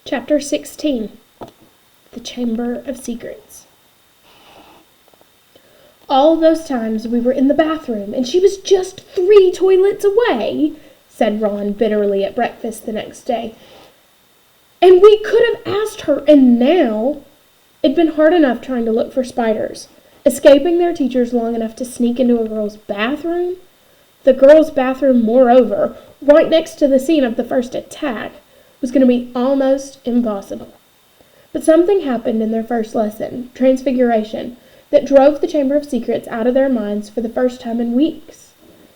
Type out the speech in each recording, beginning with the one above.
Chapter 16. The Chamber of Secrets. "All those times we were in the bathroom, and she was just 3 toilets away," said Ron bitterly at breakfast the next day. "And we could have asked her, and now—" It'd been hard enough trying to look for spiders. Escaping their teachers long enough to sneak into a girl's bathroom? The girl's bathroom, moreover, right next to the scene of the first attack, was going to be almost impossible. But something happened in their first lesson, Transfiguration, that drove the Chamber of Secrets out of their minds for the first time in weeks.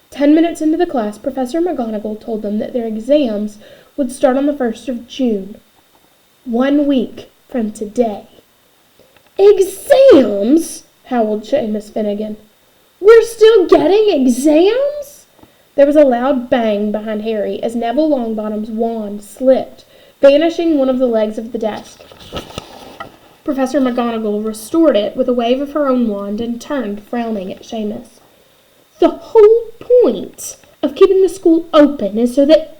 10 minutes into the class, Professor McGonagall told them that their exams would start on the 1st of June. 1 week from today. "Exams?" howled Seamus Finnegan. "We're still getting exams?" There was a loud bang behind Harry as Neville Longbottom's wand slipped, vanishing one of the legs of the desk. Professor McGonagall restored it with a wave of her own wand and turned, frowning at Seamus. "The whole point of keeping the school open is so that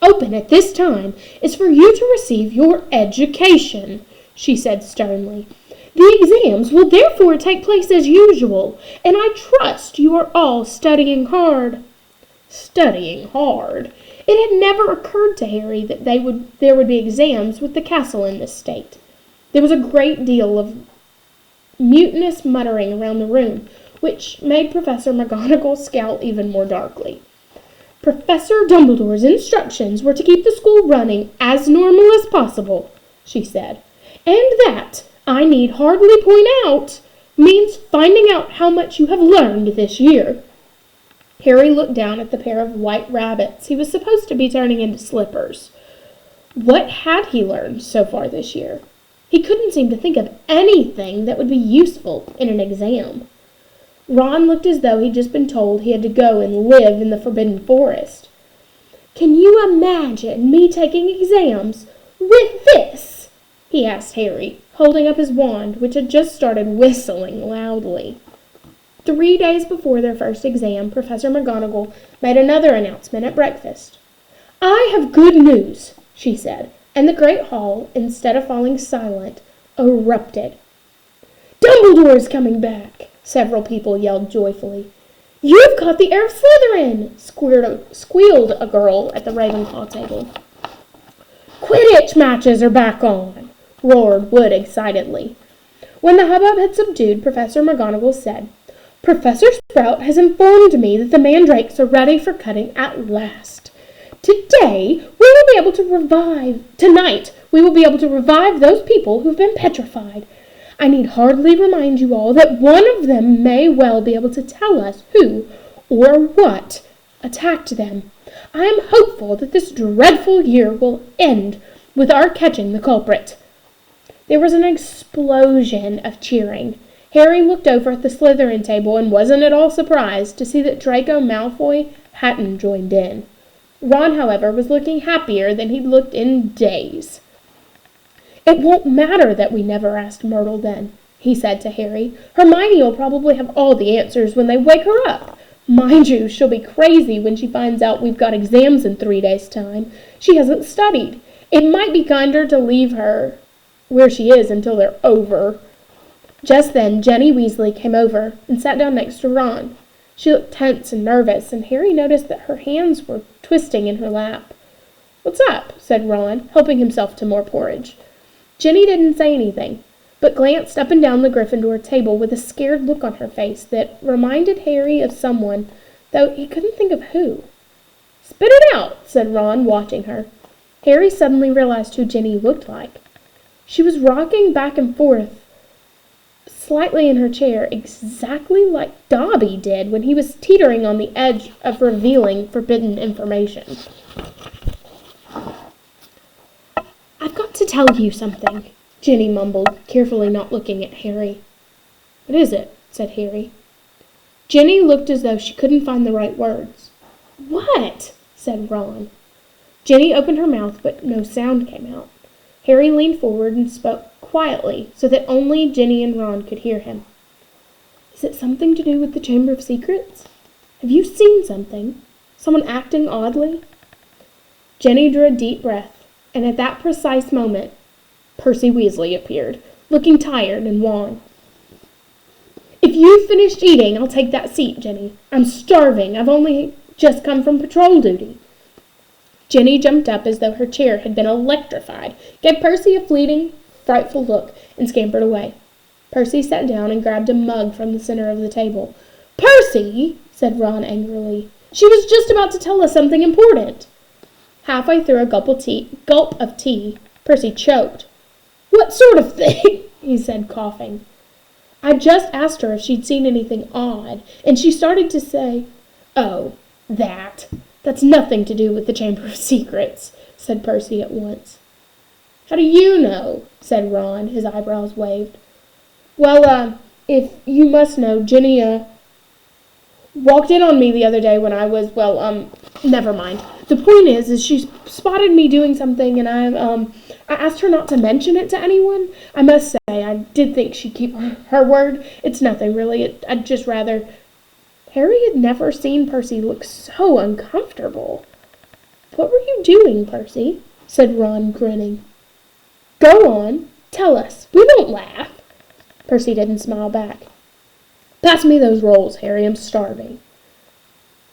open at this time is for you to receive your education," she said sternly. "The exams will therefore take place as usual, and I trust you are all studying hard." Studying hard? It had never occurred to Harry that there would be exams with the castle in this state. There was a great deal of mutinous muttering around the room, which made Professor McGonagall scowl even more darkly. "Professor Dumbledore's instructions were to keep the school running as normal as possible," she said, "and that, I need hardly point out, means finding out how much you have learned this year." Harry looked down at the pair of white rabbits he was supposed to be turning into slippers. What had he learned so far this year? He couldn't seem to think of anything that would be useful in an exam. Ron looked as though he'd just been told he had to go and live in the Forbidden Forest. "Can you imagine me taking exams with this?" he asked Harry, holding up his wand, which had just started whistling loudly. 3 days before their first exam, Professor McGonagall made another announcement at breakfast. "I have good news," she said, and the great hall, instead of falling silent, erupted. "Dumbledore is coming back!" several people yelled joyfully. "You've caught the heir of Slytherin!" squealed a girl at the Ravenclaw table. "Quidditch matches are back on!" roared Wood excitedly. When the hubbub had subdued, Professor McGonagall said, "Professor Sprout has informed me that the mandrakes are ready for cutting at last. Tonight, we will be able to revive those people who've been petrified. I need hardly remind you all that one of them may well be able to tell us who or what attacked them. I am hopeful that this dreadful year will end with our catching the culprit." There was an explosion of cheering. Harry looked over at the Slytherin table and wasn't at all surprised to see that Draco Malfoy hadn't joined in. Ron, however, was looking happier than he'd looked in days. "It won't matter that we never asked Myrtle then," he said to Harry. "Hermione will probably have all the answers when they wake her up. Mind you, she'll be crazy when she finds out we've got exams in 3 days' time. She hasn't studied. It might be kinder to leave her where she is until they're over." Just then, Ginny Weasley came over and sat down next to Ron. She looked tense and nervous, and Harry noticed that her hands were twisting in her lap. "What's up?" said Ron, helping himself to more porridge. Ginny didn't say anything, but glanced up and down the Gryffindor table with a scared look on her face that reminded Harry of someone, though he couldn't think of who. "Spit it out," said Ron, watching her. Harry suddenly realized who Ginny looked like. She was rocking back and forth slightly in her chair, exactly like Dobby did when he was teetering on the edge of revealing forbidden information. "I've got to tell you something," Ginny mumbled, carefully not looking at Harry. "What is it?" said Harry. Ginny looked as though she couldn't find the right words. "What?" said Ron. Ginny opened her mouth, but no sound came out. Harry leaned forward and spoke quietly so that only Ginny and Ron could hear him. "Is it something to do with the Chamber of Secrets? Have you seen something? Someone acting oddly?" Ginny drew a deep breath. And at that precise moment, Percy Weasley appeared, looking tired and wan. "If you've finished eating, I'll take that seat, Ginny. I'm starving. I've only just come from patrol duty." Ginny jumped up as though her chair had been electrified, gave Percy a fleeting, frightful look, and scampered away. Percy sat down and grabbed a mug from the center of the table. "Percy!" said Ron angrily. "She was just about to tell us something important." Halfway through a gulp of tea, Percy choked. "What sort of thing?" he said, coughing. "I just asked her if she'd seen anything odd, and she started to say—" "Oh, that. That's nothing to do with the Chamber of Secrets," said Percy at once. "How do you know?" said Ron, his eyebrows waved. "Well, if you must know, Ginny, walked in on me the other day when I was, never mind. The point is she spotted me doing something, and I asked her not to mention it to anyone. I must say, I did think she'd keep her word. It's nothing, really. I'd just rather—" Harry had never seen Percy look so uncomfortable. "What were you doing, Percy?" said Ron, grinning. "Go on. Tell us. We won't laugh." Percy didn't smile back. "Pass me those rolls, Harry. I'm starving."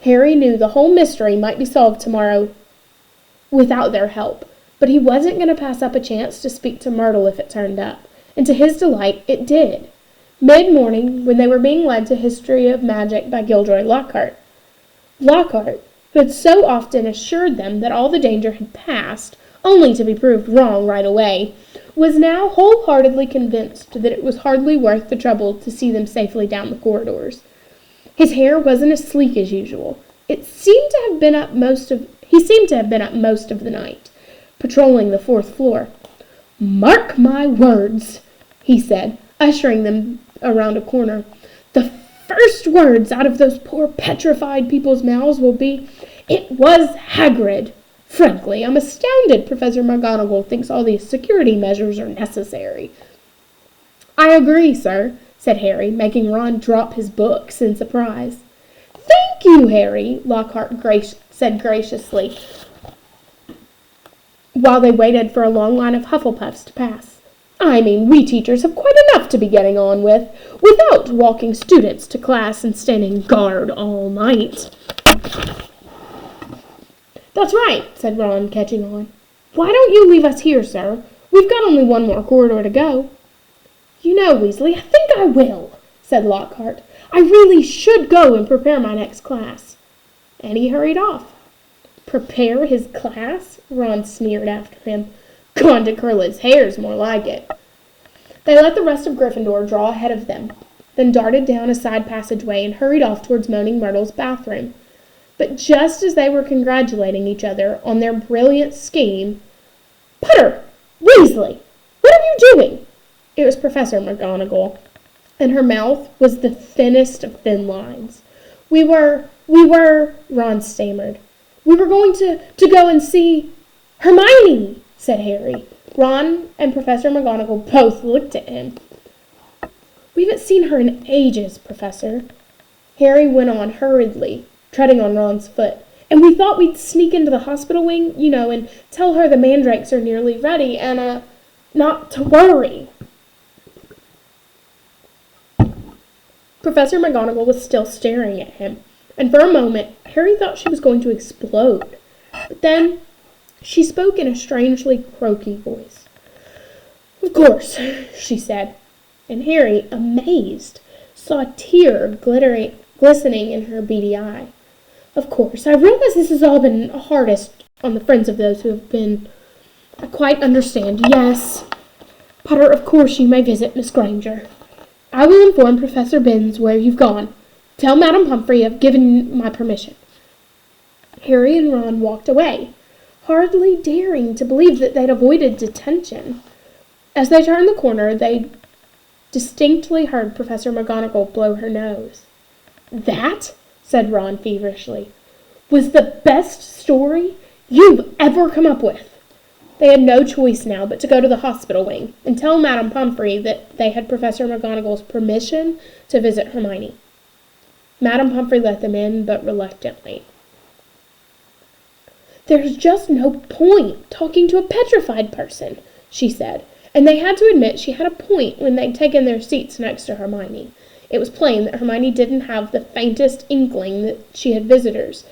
Harry knew the whole mystery might be solved tomorrow without their help, but he wasn't going to pass up a chance to speak to Myrtle if it turned up, and to his delight it did. Mid-morning, when they were being led to History of Magic by Gilderoy Lockhart, Lockhart, who had so often assured them that all the danger had passed, only to be proved wrong right away, was now wholeheartedly convinced that it was hardly worth the trouble to see them safely down the corridors. His hair wasn't as sleek as usual. He seemed to have been up most of the night, patrolling the 4th floor. "Mark my words," he said, ushering them around a corner. "The first words out of those poor petrified people's mouths will be, 'It was Hagrid.' Frankly, I'm astounded Professor McGonagall thinks all these security measures are necessary." "I agree, sir," said Harry, making Ron drop his books in surprise. "Thank you, Harry," Lockhart said graciously, while they waited for a long line of Hufflepuffs to pass. "I mean, we teachers have quite enough to be getting on with, without walking students to class and standing guard all night." "That's right," said Ron, catching on. "Why don't you leave us here, sir? We've got only one more corridor to go." "You know, Weasley, I think I will," said Lockhart. "I really should go and prepare my next class." And he hurried off. "Prepare his class?" Ron sneered after him. "Gone to curl his hair's more like it." They let the rest of Gryffindor draw ahead of them, then darted down a side passageway and hurried off towards Moaning Myrtle's bathroom. But just as they were congratulating each other on their brilliant scheme— "Potter! Weasley! What are you doing?" It was Professor McGonagall, and her mouth was the thinnest of thin lines. We were, Ron stammered. "We were going to go and see—" "Hermione," said Harry. Ron and Professor McGonagall both looked at him. "We haven't seen her in ages, Professor," Harry went on hurriedly, treading on Ron's foot. "And we thought we'd sneak into the hospital wing, and tell her the mandrakes are nearly ready, and, not to worry." Professor McGonagall was still staring at him, and for a moment Harry thought she was going to explode. But then she spoke in a strangely croaky voice. "Of course," she said, and Harry, amazed, saw a tear glistening in her beady eye. "Of course, I realize this has all been hardest on the friends of those who have been— I quite understand. Yes, Potter, of course you may visit Miss Granger. I will inform Professor Binns where you've gone. Tell Madame Humphrey I've given my permission." Harry and Ron walked away, hardly daring to believe that they'd avoided detention. As they turned the corner, they distinctly heard Professor McGonagall blow her nose. "That," said Ron feverishly, "was the best story you've ever come up with." They had no choice now but to go to the hospital wing and tell Madame Pomfrey that they had Professor McGonagall's permission to visit Hermione. Madame Pomfrey let them in, but reluctantly. "There's just no point talking to a petrified person," she said, and they had to admit she had a point when they'd taken their seats next to Hermione. It was plain that Hermione didn't have the faintest inkling that she had visitors,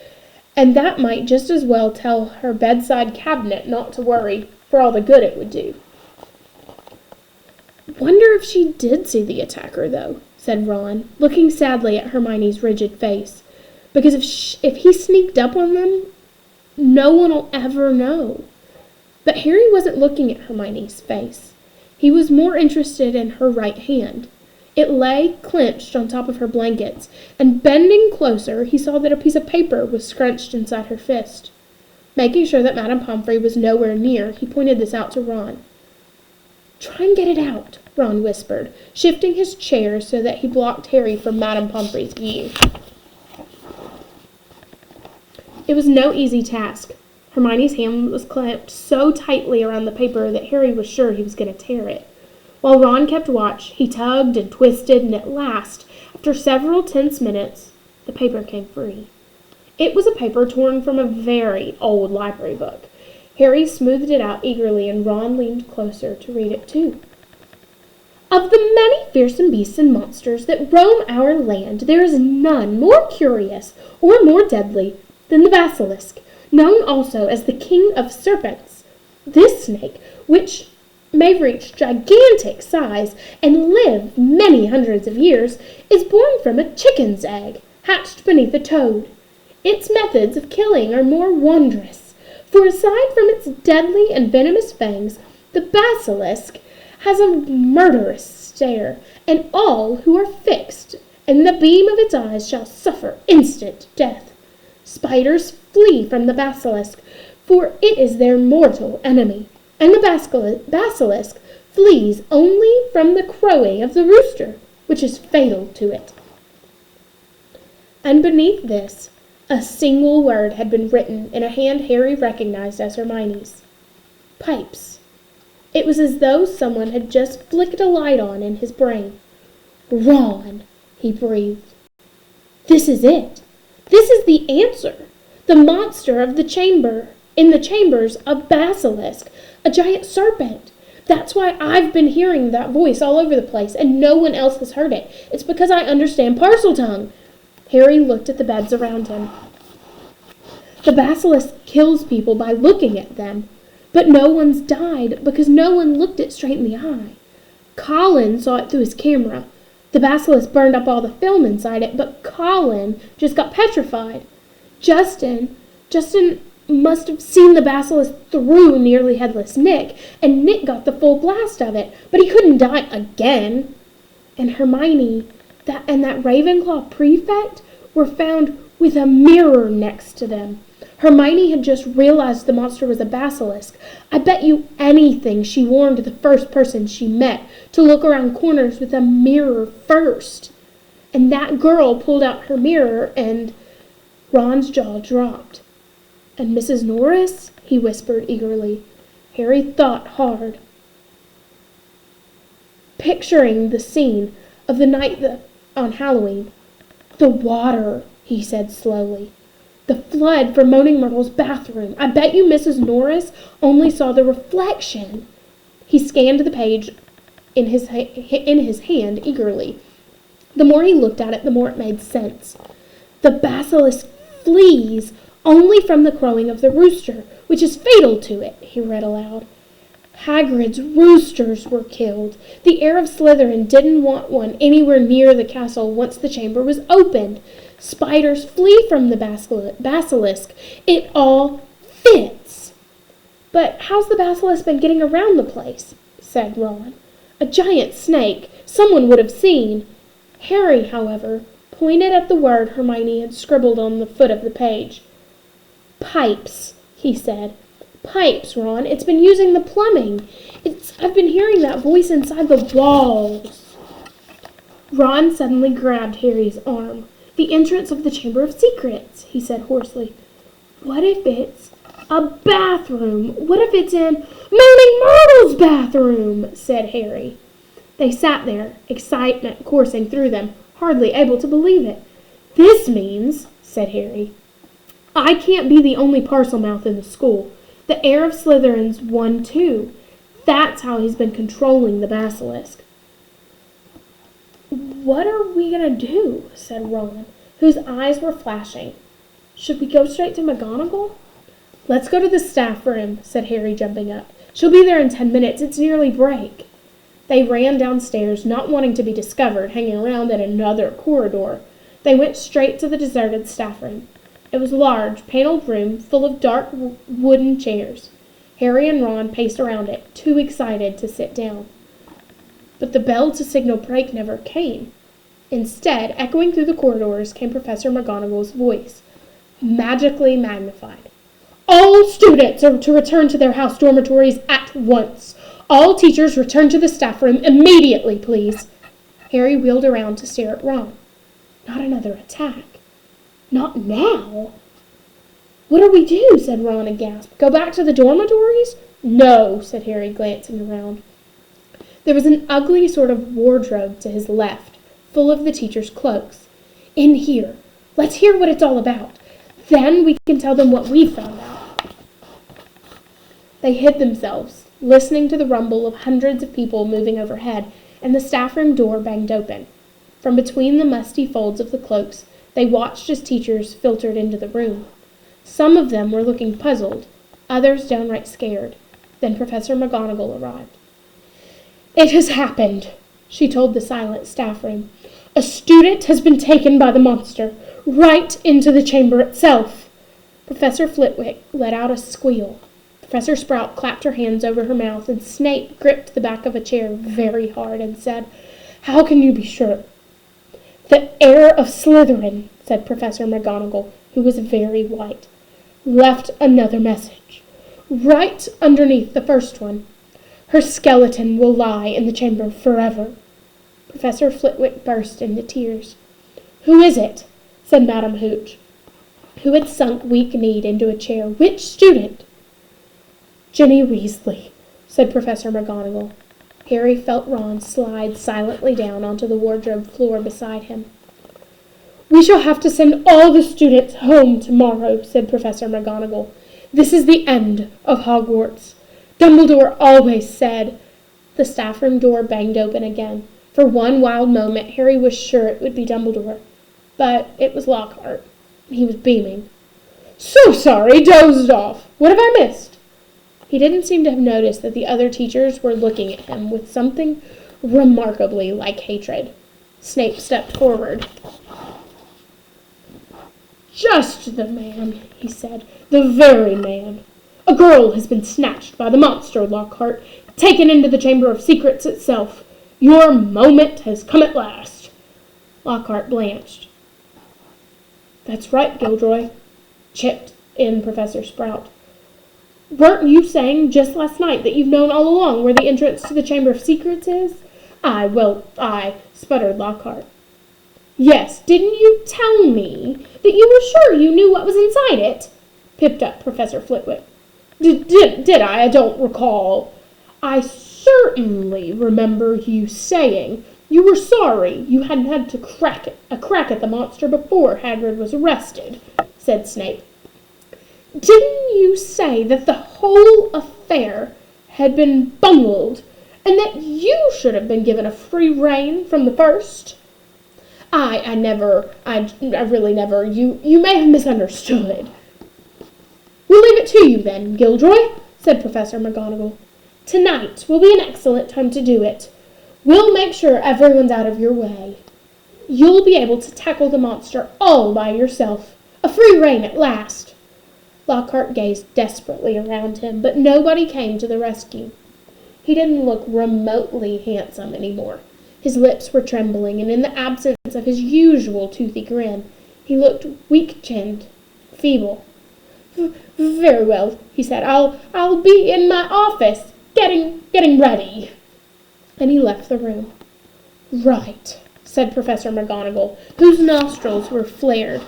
and that might just as well tell her bedside cabinet not to worry, for all the good it would do. "Wonder if she did see the attacker, though," said Ron, looking sadly at Hermione's rigid face. "Because if he sneaked up on them, no one will ever know." But Harry wasn't looking at Hermione's face. He was more interested in her right hand. It lay clenched on top of her blankets, and bending closer, he saw that a piece of paper was scrunched inside her fist. Making sure that Madame Pomfrey was nowhere near, he pointed this out to Ron. "Try and get it out," Ron whispered, shifting his chair so that he blocked Harry from Madame Pomfrey's view. It was no easy task. Hermione's hand was clamped so tightly around the paper that Harry was sure he was going to tear it. While Ron kept watch, he tugged and twisted, and at last, after several tense minutes, the paper came free. It was a paper torn from a very old library book. Harry smoothed it out eagerly, and Ron leaned closer to read it too. "Of the many fearsome beasts and monsters that roam our land, there is none more curious or more deadly than the basilisk, known also as the king of serpents. This snake, which may reach gigantic size and live many hundreds of years, is born from a chicken's egg, hatched beneath a toad. Its methods of killing are more wondrous, for aside from its deadly and venomous fangs, the basilisk has a murderous stare, and all who are fixed in the beam of its eyes shall suffer instant death. Spiders flee from the basilisk, for it is their mortal enemy, and the basilisk flees only from the crowing of the rooster, which is fatal to it." And beneath this, a single word had been written in a hand Harry recognized as Hermione's. "Pipes." It was as though someone had just flicked a light on in his brain. "Ron," he breathed. "This is it. This is the answer. The monster of the chamber, in the chambers, a basilisk, a giant serpent. That's why I've been hearing that voice all over the place, and no one else has heard it. It's because I understand Parseltongue." Harry looked at the beds around him. "The basilisk kills people by looking at them, but no one's died because no one looked it straight in the eye. Colin saw it through his camera. The basilisk burned up all the film inside it, but Colin just got petrified. Justin must have seen the basilisk through Nearly Headless Nick, and Nick got the full blast of it, but he couldn't die again. And Hermione, that Ravenclaw prefect were found with a mirror next to them. Hermione had just realized the monster was a basilisk. I bet you anything she warned the first person she met to look around corners with a mirror first. And that girl pulled out her mirror and..." Ron's jaw dropped. "And Mrs. Norris?" he whispered eagerly. Harry thought hard, picturing the scene of the night on Halloween. "The water," he said slowly. "The flood from Moaning Myrtle's bathroom. I bet you Mrs. Norris only saw the reflection." He scanned the page in his hand eagerly. The more he looked at it, the more it made sense. "The basilisk flees only from the crowing of the rooster, which is fatal to it," he read aloud. "Hagrid's roosters were killed. The heir of Slytherin didn't want one anywhere near the castle once the chamber was opened. Spiders flee from the basilisk. It all fits." "But how's the basilisk been getting around the place?" said Ron. "A giant snake. Someone would have seen." Harry, however, pointed at the word Hermione had scribbled on the foot of the page. "Pipes," he said. "Pipes, Ron. It's been using the plumbing. I've been hearing that voice inside the walls." Ron suddenly grabbed Harry's arm. "The entrance of the Chamber of Secrets," he said hoarsely. "What if it's a bathroom? What if it's in Moaning Myrtle's bathroom?" said Harry. They sat there, excitement coursing through them, hardly able to believe it. "This means," said Harry, I can't be the only Parselmouth in the school. The heir of Slytherin's one too. That's how he's been controlling the basilisk. What are we going to do? Said Ron, whose eyes were flashing. Should we go straight to McGonagall? Let's go to the staff room, said Harry, jumping up. She'll be there in 10 minutes. It's nearly break. They ran downstairs, not wanting to be discovered, hanging around in another corridor. They went straight to the deserted staff room. It was a large, paneled room full of dark wooden chairs. Harry and Ron paced around it, too excited to sit down. But the bell to signal break never came. Instead, echoing through the corridors, came Professor McGonagall's voice, magically magnified. All students are to return to their house dormitories at once. All teachers return to the staff room immediately, please. Harry wheeled around to stare at Ron. Not another attack. Not now. What do we do? Said Ron aghast. Go back to the dormitories? No, said Harry, glancing around. There was an ugly sort of wardrobe to his left, full of the teachers' cloaks. In here. Let's hear what it's all about. Then we can tell them what we found out. They hid themselves, listening to the rumble of hundreds of people moving overhead, and the staff room door banged open. From between the musty folds of the cloaks, they watched as teachers filtered into the room. Some of them were looking puzzled, others downright scared. Then Professor McGonagall arrived. It has happened, she told the silent staff room. A student has been taken by the monster, right into the chamber itself. Professor Flitwick let out a squeal. Professor Sprout clapped her hands over her mouth, and Snape gripped the back of a chair very hard and said, How can you be sure? The heir of Slytherin, said Professor McGonagall, who was very white, left another message, right underneath the first one. Her skeleton will lie in the chamber forever. Professor Flitwick burst into tears. Who is it? Said Madame Hooch, who had sunk weak-kneed into a chair. Which student? Ginny Weasley, said Professor McGonagall. Harry felt Ron slide silently down onto the wardrobe floor beside him. We shall have to send all the students home tomorrow, said Professor McGonagall. This is the end of Hogwarts. Dumbledore always said. The staff room door banged open again. For one wild moment, Harry was sure it would be Dumbledore. But it was Lockhart. He was beaming. So sorry, dozed off. What have I missed? He didn't seem to have noticed that the other teachers were looking at him with something remarkably like hatred. Snape stepped forward. Just the man, he said. The very man. A girl has been snatched by the monster, Lockhart, taken into the Chamber of Secrets itself. Your moment has come at last. Lockhart blanched. That's right, Gilderoy, chipped in Professor Sprout. Weren't you saying just last night that you've known all along where the entrance to the Chamber of Secrets is? Aye, sputtered Lockhart. Yes, didn't you tell me that you were sure you knew what was inside it? Pipped up Professor Flitwick. Did I? I don't recall. I certainly remember you saying you were sorry you hadn't had to crack at the monster before Hagrid was arrested, said Snape. Didn't you say that the whole affair had been bungled, and that you should have been given a free rein from the first? I really never, you may have misunderstood. We'll leave it to you then, Gilderoy, said Professor McGonagall. Tonight will be an excellent time to do it. We'll make sure everyone's out of your way. You'll be able to tackle the monster all by yourself. A free rein at last. Lockhart gazed desperately around him, but nobody came to the rescue. He didn't look remotely handsome anymore. His lips were trembling, and in the absence of his usual toothy grin, he looked weak-chinned, feeble. Very well, he said. I'll be in my office, getting ready. And he left the room. Right, said Professor McGonagall, whose nostrils were flared.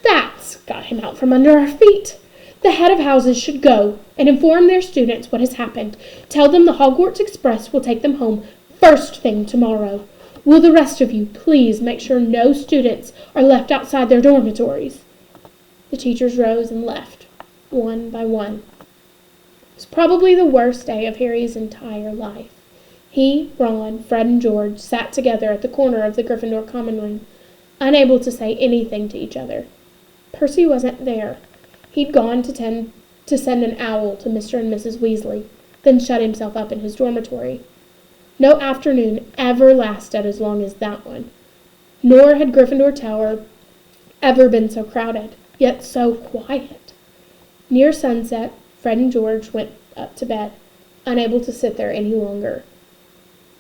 That's got him out from under our feet. The head of houses should go and inform their students what has happened. Tell them the Hogwarts Express will take them home first thing tomorrow. Will the rest of you please make sure no students are left outside their dormitories? The teachers rose and left, one by one. It was probably the worst day of Harry's entire life. He, Ron, Fred, and George sat together at the corner of the Gryffindor common room, unable to say anything to each other. Percy wasn't there. He'd gone to send an owl to Mr. and Mrs. Weasley, then shut himself up in his dormitory. No afternoon ever lasted as long as that one, nor had Gryffindor Tower ever been so crowded, yet so quiet. Near sunset, Fred and George went up to bed, unable to sit there any longer.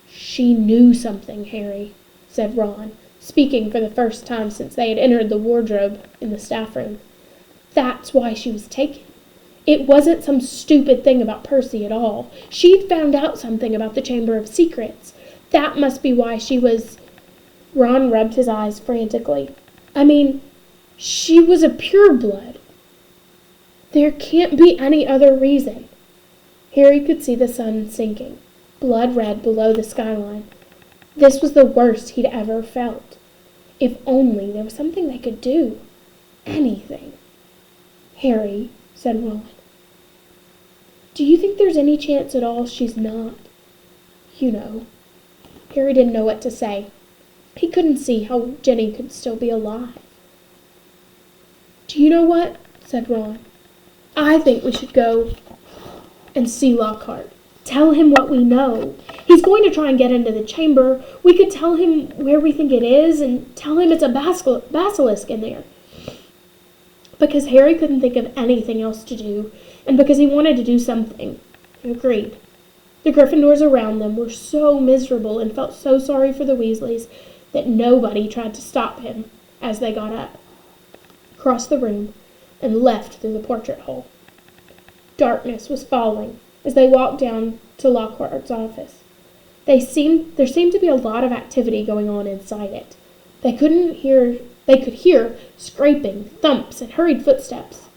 "She knew something, Harry," said Ron, speaking for the first time since they had entered the wardrobe in the staff room. "That's why she was taken. It wasn't some stupid thing about Percy at all. She'd found out something about the Chamber of Secrets. That must be why she was—" Ron rubbed his eyes frantically. "I mean, she was a pureblood. There can't be any other reason." Harry could see the sun sinking, blood red below the skyline. This was the worst he'd ever felt. If only there was something they could do. Anything. "Harry," said Ron, "do you think there's any chance at all she's not? You know." Harry didn't know what to say. He couldn't see how Ginny could still be alive. "Do you know what?" said Ron. "I think we should go and see Lockhart. Tell him what we know. He's going to try and get into the chamber. We could tell him where we think it is and tell him it's a basilisk in there." Because Harry couldn't think of anything else to do, and because he wanted to do something, he agreed. The Gryffindors around them were so miserable and felt so sorry for the Weasleys that nobody tried to stop him as they got up, crossed the room, and left through the portrait hole. Darkness was falling as they walked down to Lockhart's office. There seemed to be a lot of activity going on inside it. They could hear scraping, thumps, and hurried footsteps.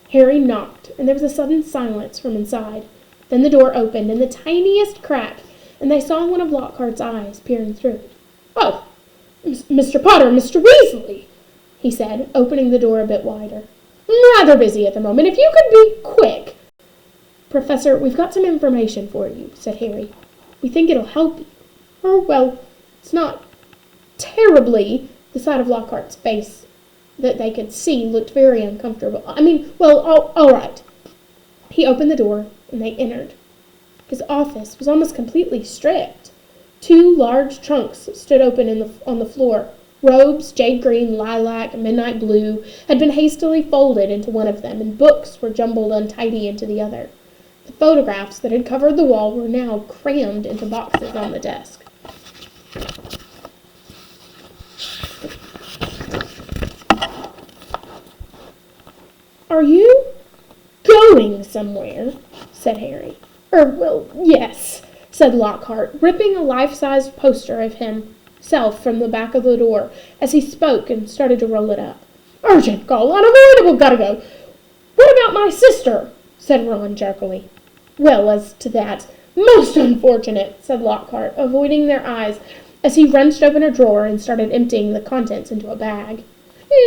Harry knocked, and there was a sudden silence from inside. Then the door opened in the tiniest crack, and they saw one of Lockhart's eyes peering through it. "Oh, Mr. Potter, Mr. Weasley," he said, opening the door a bit wider. "I'm rather busy at the moment. If you could be quick." "Professor, we've got some information for you," said Harry. "We think it'll help you." "Oh, well, it's not terribly—" The side of Lockhart's face that they could see looked very uncomfortable. All right." He opened the door, and they entered. His office was almost completely stripped. 2 large trunks stood open on the floor. Robes, jade green, lilac, and midnight blue, had been hastily folded into one of them, and books were jumbled untidy into the other. The photographs that had covered the wall were now crammed into boxes on the desk. "Are you going somewhere?" said Harry. Well, yes," said Lockhart, ripping a life-size poster of himself from the back of the door as he spoke and started to roll it up. "Urgent call, unavoidable, gotta go. What about my sister?" said Ron jerkily. "Well, as to that, most unfortunate," said Lockhart, avoiding their eyes as he wrenched open a drawer and started emptying the contents into a bag.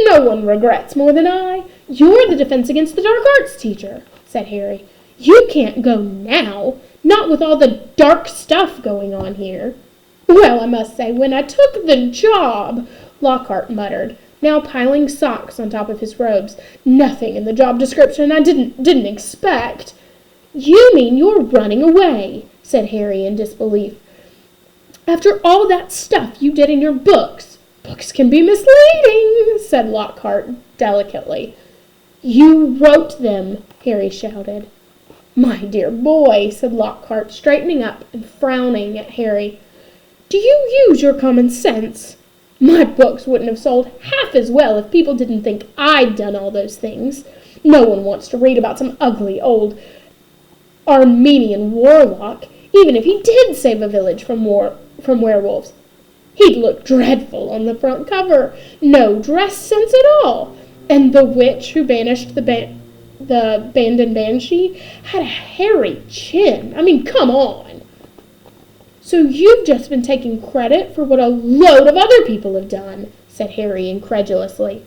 "No one regrets more than I. You're the Defense Against the Dark Arts teacher," said Harry. "You can't go now, not with all the dark stuff going on here." "Well, I must say, when I took the job," Lockhart muttered, now piling socks on top of his robes, "nothing in the job description I didn't expect." "You mean you're running away," said Harry in disbelief. "After all that stuff you did in your books." "Books can be misleading," said Lockhart delicately. "You wrote them," Harry shouted. "My dear boy," said Lockhart, straightening up and frowning at Harry, "do you use your common sense? My books wouldn't have sold half as well if people didn't think I'd done all those things. No one wants to read about some ugly old Armenian warlock, even if he did save a village from werewolves. He'd look dreadful on the front cover. No dress sense at all. And the witch who banished the Banded Banshee had a hairy chin. I mean, come on." "So you've just been taking credit for what a load of other people have done," said Harry incredulously.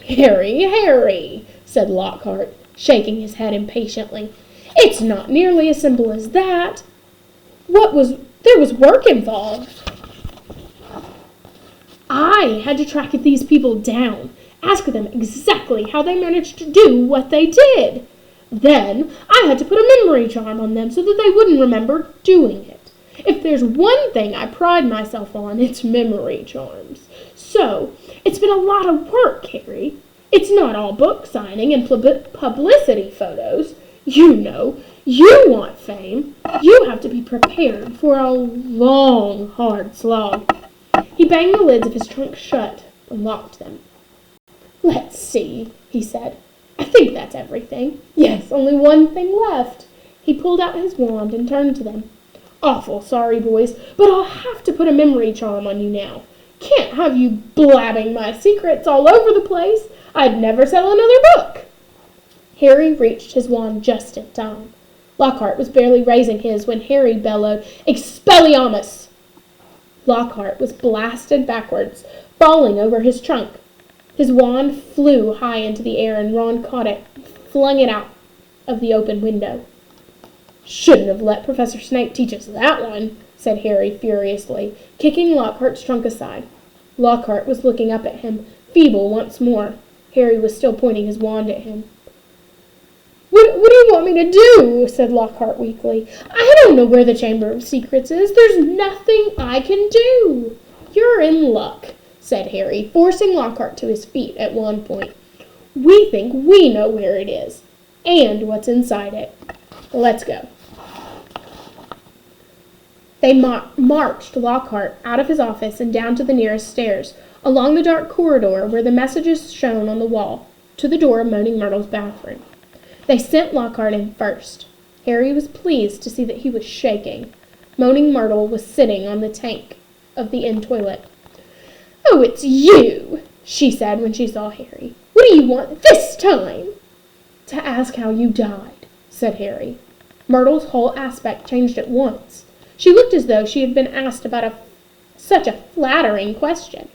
Harry, said Lockhart, shaking his head impatiently. It's not nearly as simple as that. There was work involved. I had to track these people down, ask them exactly how they managed to do what they did. Then I had to put a memory charm on them so that they wouldn't remember doing it. If there's one thing I pride myself on, it's memory charms. So, it's been a lot of work, Harry. It's not all book signing and publicity photos. You know, you want fame. You have to be prepared for a long, hard slog. He banged the lids of his trunk shut and locked them. Let's see, he said. I think that's everything. Yes, only one thing left. He pulled out his wand and turned to them. Awful sorry, boys, but I'll have to put a memory charm on you now. Can't have you blabbing my secrets all over the place. I'd never sell another book. Harry reached his wand just in time. Lockhart was barely raising his when Harry bellowed, Expelliarmus! Lockhart was blasted backwards, falling over his trunk. His wand flew high into the air and Ron caught it and flung it out of the open window. Shouldn't have let Professor Snape teach us that one, said Harry furiously, kicking Lockhart's trunk aside. Lockhart was looking up at him, feeble once more. Harry was still pointing his wand at him. What do you want me to do? Said Lockhart weakly. I don't know where the Chamber of Secrets is. There's nothing I can do. You're in luck, said Harry, forcing Lockhart to his feet at one point. We think we know where it is, and what's inside it. Let's go. They marched Lockhart out of his office and down to the nearest stairs, along the dark corridor where the messages shone on the wall, to the door of Moaning Myrtle's bathroom. They sent Lockhart in first. Harry was pleased to see that he was shaking. Moaning Myrtle was sitting on the tank of the inn toilet. Oh, it's you, she said when she saw Harry. What do you want this time? To ask how you died, said Harry. Myrtle's whole aspect changed at once. She looked as though she had been asked about such a flattering question.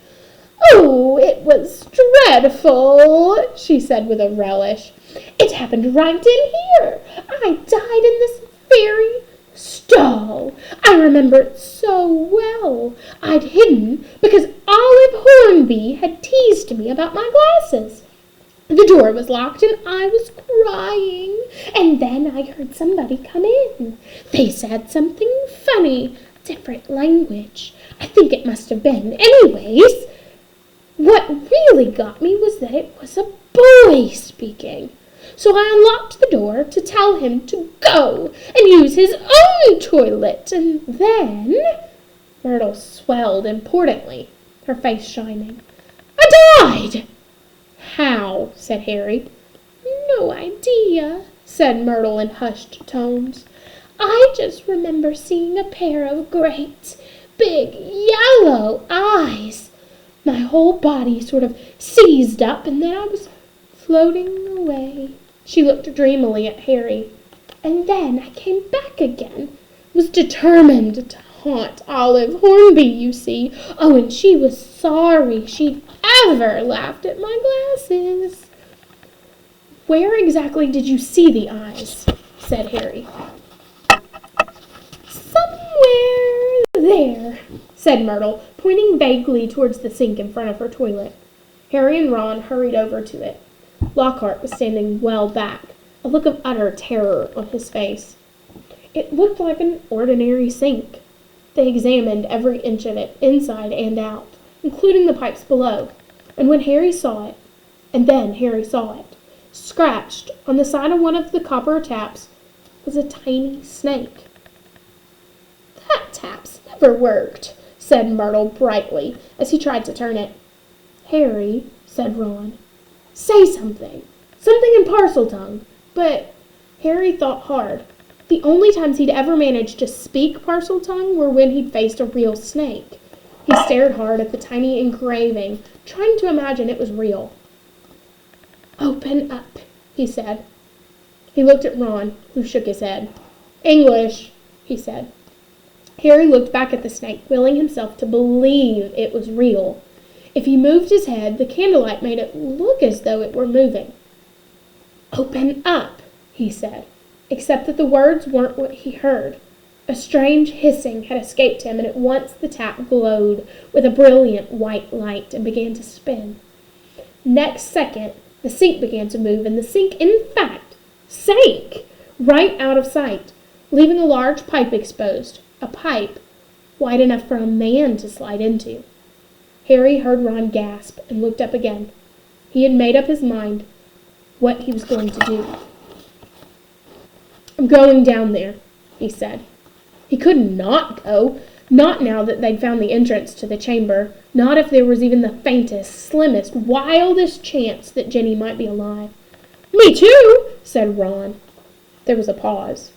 Oh, it was dreadful, she said with a relish. It happened right in here. I died in this very stall. I remember it so well. I'd hidden because Olive Hornby had teased me about my glasses. The door was locked and I was crying. And then I heard somebody come in. They said something funny, different language. I think it must have been. Anyways, what really got me was that it was a boy speaking. So I unlocked the door to tell him to go and use his own toilet. And then Myrtle swelled importantly, her face shining. I died! How? Said Harry. No idea, said Myrtle in hushed tones. I just remember seeing a pair of great, big, yellow eyes. My whole body sort of seized up, and then I was floating away. She looked dreamily at Harry. And then I came back again, was determined to haunt Olive Hornby, you see. Oh, and she was sorry she'd ever laughed at my glasses. Where exactly did you see the eyes? Said Harry. Somewhere there, said Myrtle, pointing vaguely towards the sink in front of her toilet. Harry and Ron hurried over to it. Lockhart was standing well back, a look of utter terror on his face. It looked like an ordinary sink. They examined every inch of it, inside and out, including the pipes below, and when Harry saw it, scratched on the side of one of the copper taps, was a tiny snake. That tap's never worked, said Myrtle brightly, as he tried to turn it. Harry, said Ron, say something in Parseltongue. But Harry thought hard. The only times he'd ever managed to speak Parseltongue were when he'd faced a real snake. He stared hard at the tiny engraving, trying to imagine it was real. Open up, he said. He looked at Ron, who shook his head. English, he said. Harry looked back at the snake, willing himself to believe it was real. If he moved his head, the candlelight made it look as though it were moving. "Open up," he said, except that the words weren't what he heard. A strange hissing had escaped him, and at once the tap glowed with a brilliant white light and began to spin. Next second, the sink began to move, and the sink, in fact, sank right out of sight, leaving a large pipe exposed, a pipe wide enough for a man to slide into. Harry heard Ron gasp and looked up again. He had made up his mind what he was going to do. "I'm going down there," he said. He could not go, not now that they'd found the entrance to the chamber, not if there was even the faintest, slimmest, wildest chance that Ginny might be alive. "Me too," said Ron. There was a pause.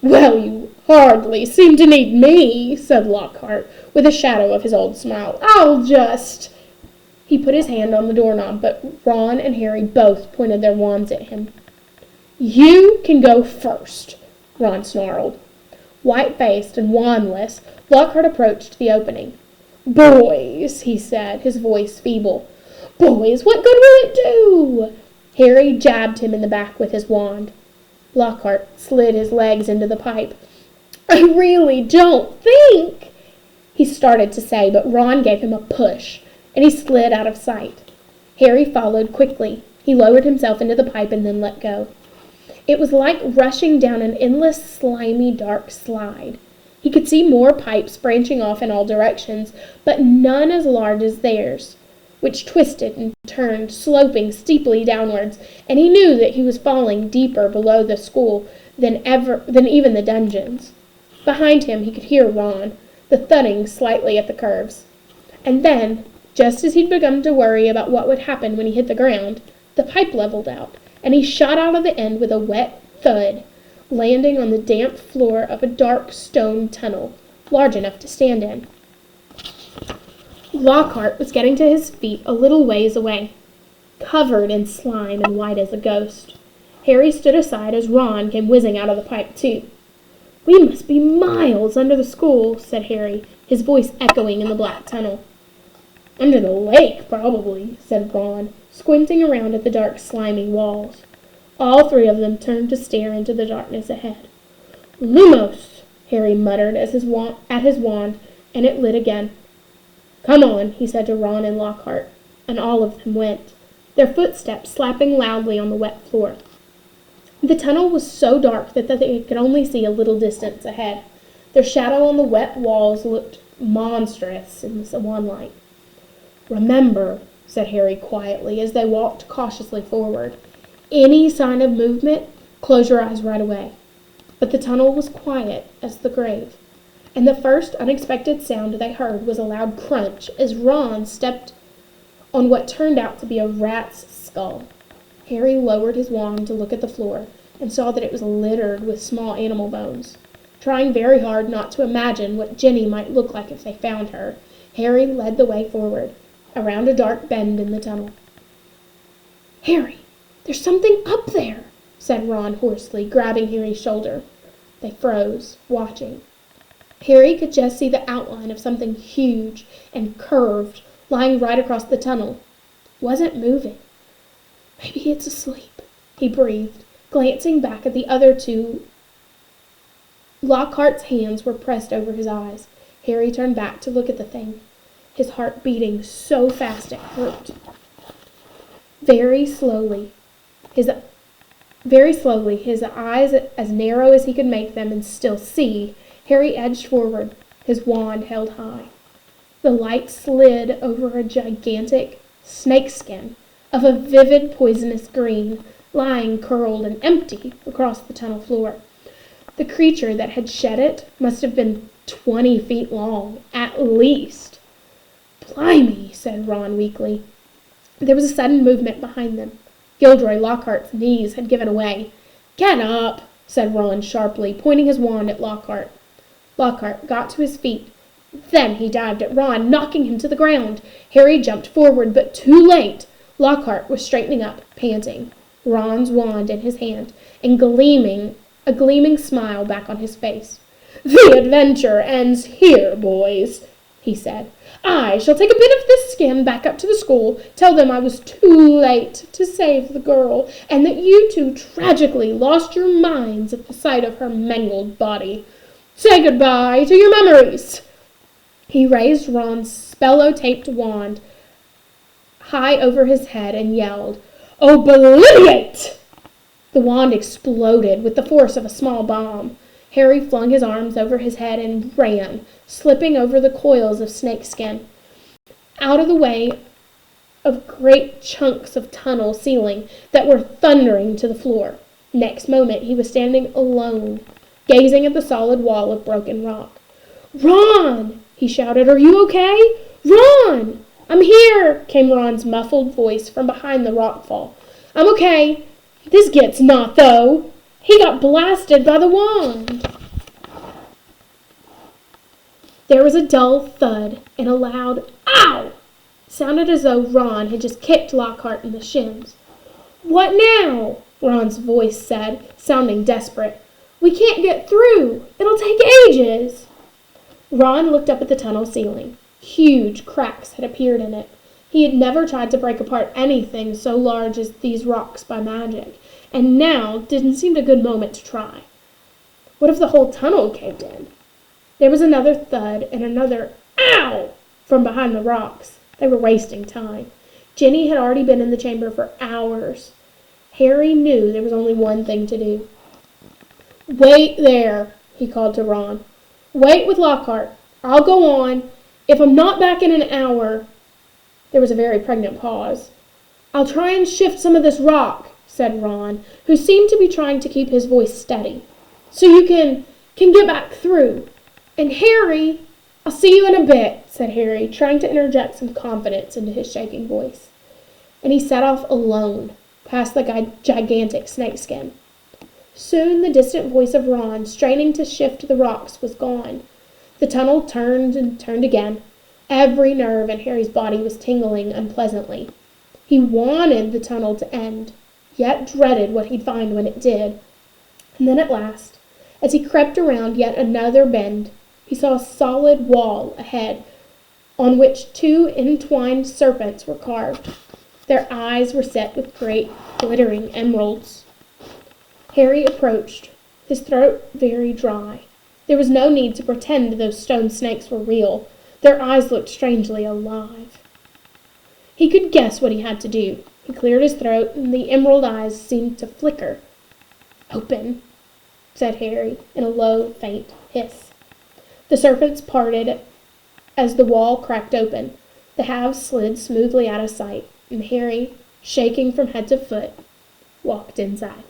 "Well, you hardly seem to need me," said Lockhart, with a shadow of his old smile. "I'll just—" He put his hand on the doorknob, but Ron and Harry both pointed their wands at him. "You can go first," Ron snarled. White-faced and wandless, Lockhart approached the opening. "Boys," he said, his voice feeble. "Boys, what good will it do?" Harry jabbed him in the back with his wand. Lockhart slid his legs into the pipe. "I really don't think—" he started to say, but Ron gave him a push, and he slid out of sight. Harry followed quickly. He lowered himself into the pipe and then let go. It was like rushing down an endless, slimy, dark slide. He could see more pipes branching off in all directions, but none as large as theirs, which twisted and turned, sloping steeply downwards, and he knew that he was falling deeper below the school than even the dungeons. Behind him he could hear Ron, the thudding slightly at the curves. And then, just as he'd begun to worry about what would happen when he hit the ground, the pipe leveled out, and he shot out of the end with a wet thud, landing on the damp floor of a dark stone tunnel, large enough to stand in. Lockhart was getting to his feet a little ways away, covered in slime and white as a ghost. Harry stood aside as Ron came whizzing out of the pipe, too. "We must be miles under the school," said Harry, his voice echoing in the black tunnel. "Under the lake, probably," said Ron, squinting around at the dark, slimy walls. All three of them turned to stare into the darkness ahead. "Lumos," Harry muttered at his wand, and it lit again. "Come on," he said to Ron and Lockhart, and all of them went, their footsteps slapping loudly on the wet floor. The tunnel was so dark that they could only see a little distance ahead. Their shadow on the wet walls looked monstrous in the sunlight. "Remember," said Harry quietly as they walked cautiously forward, "any sign of movement, close your eyes right away." But the tunnel was quiet as the grave, and the first unexpected sound they heard was a loud crunch as Ron stepped on what turned out to be a rat's skull. Harry lowered his wand to look at the floor and saw that it was littered with small animal bones. Trying very hard not to imagine what Ginny might look like if they found her, Harry led the way forward, around a dark bend in the tunnel. "Harry, there's something up there," said Ron hoarsely, grabbing Harry's shoulder. They froze, watching. Harry could just see the outline of something huge and curved lying right across the tunnel. It wasn't moving. "Maybe it's asleep," he breathed, glancing back at the other two. Lockhart's hands were pressed over his eyes. Harry turned back to look at the thing, his heart beating so fast it hurt. Very slowly, his eyes as narrow as he could make them and still see, Harry edged forward, his wand held high. The light slid over a gigantic snakeskin of a vivid poisonous green, lying curled and empty across the tunnel floor. The creature that had shed it must have been 20 feet long, at least. "Blimey," said Ron weakly. There was a sudden movement behind them. Gilderoy Lockhart's knees had given way. "Get up," said Ron sharply, pointing his wand at Lockhart. Lockhart got to his feet. Then he dived at Ron, knocking him to the ground. Harry jumped forward, but too late. Lockhart was straightening up, panting, Ron's wand in his hand, and a gleaming smile back on his face. "The adventure ends here, boys," he said. "I shall take a bit of this skin back up to the school, tell them I was too late to save the girl, and that you two tragically lost your minds at the sight of her mangled body. Say goodbye to your memories." He raised Ron's spello-taped wand high over his head and yelled, "Obliviate!" The wand exploded with the force of a small bomb. Harry flung his arms over his head and ran, slipping over the coils of snakeskin, out of the way of great chunks of tunnel ceiling that were thundering to the floor. Next moment he was standing alone, gazing at the solid wall of broken rock. "Ron!" he shouted. "Are you okay? Ron!" "I'm here," came Ron's muffled voice from behind the rockfall. "I'm okay. This gets not, though. He got blasted by the wand." There was a dull thud and a loud "Ow!" Sounded as though Ron had just kicked Lockhart in the shins. "What now?" Ron's voice said, sounding desperate. "We can't get through. It'll take ages." Ron looked up at the tunnel ceiling. Huge cracks had appeared in it. He had never tried to break apart anything so large as these rocks by magic, and now didn't seem a good moment to try. What if the whole tunnel caved in? There was another thud and another "Ow!" from behind the rocks. They were wasting time. Ginny had already been in the chamber for hours. Harry knew there was only one thing to do. "Wait there," he called to Ron. "Wait with Lockhart. I'll go on. If I'm not back in an hour—" There was a very pregnant pause. "I'll try and shift some of this rock," said Ron, who seemed to be trying to keep his voice steady, "so you can get back through. And Harry—" "I'll see you in a bit," said Harry, trying to interject some confidence into his shaking voice. And he set off alone, past the gigantic snakeskin. Soon the distant voice of Ron, straining to shift the rocks, was gone. The tunnel turned and turned again. Every nerve in Harry's body was tingling unpleasantly. He wanted the tunnel to end, yet dreaded what he'd find when it did. And then at last, as he crept around yet another bend, he saw a solid wall ahead, on which two entwined serpents were carved. Their eyes were set with great glittering emeralds. Harry approached, his throat very dry. There was no need to pretend those stone snakes were real. Their eyes looked strangely alive. He could guess what he had to do. He cleared his throat, and the emerald eyes seemed to flicker. "Open," said Harry, in a low, faint hiss. The serpents parted as the wall cracked open. The halves slid smoothly out of sight, and Harry, shaking from head to foot, walked inside.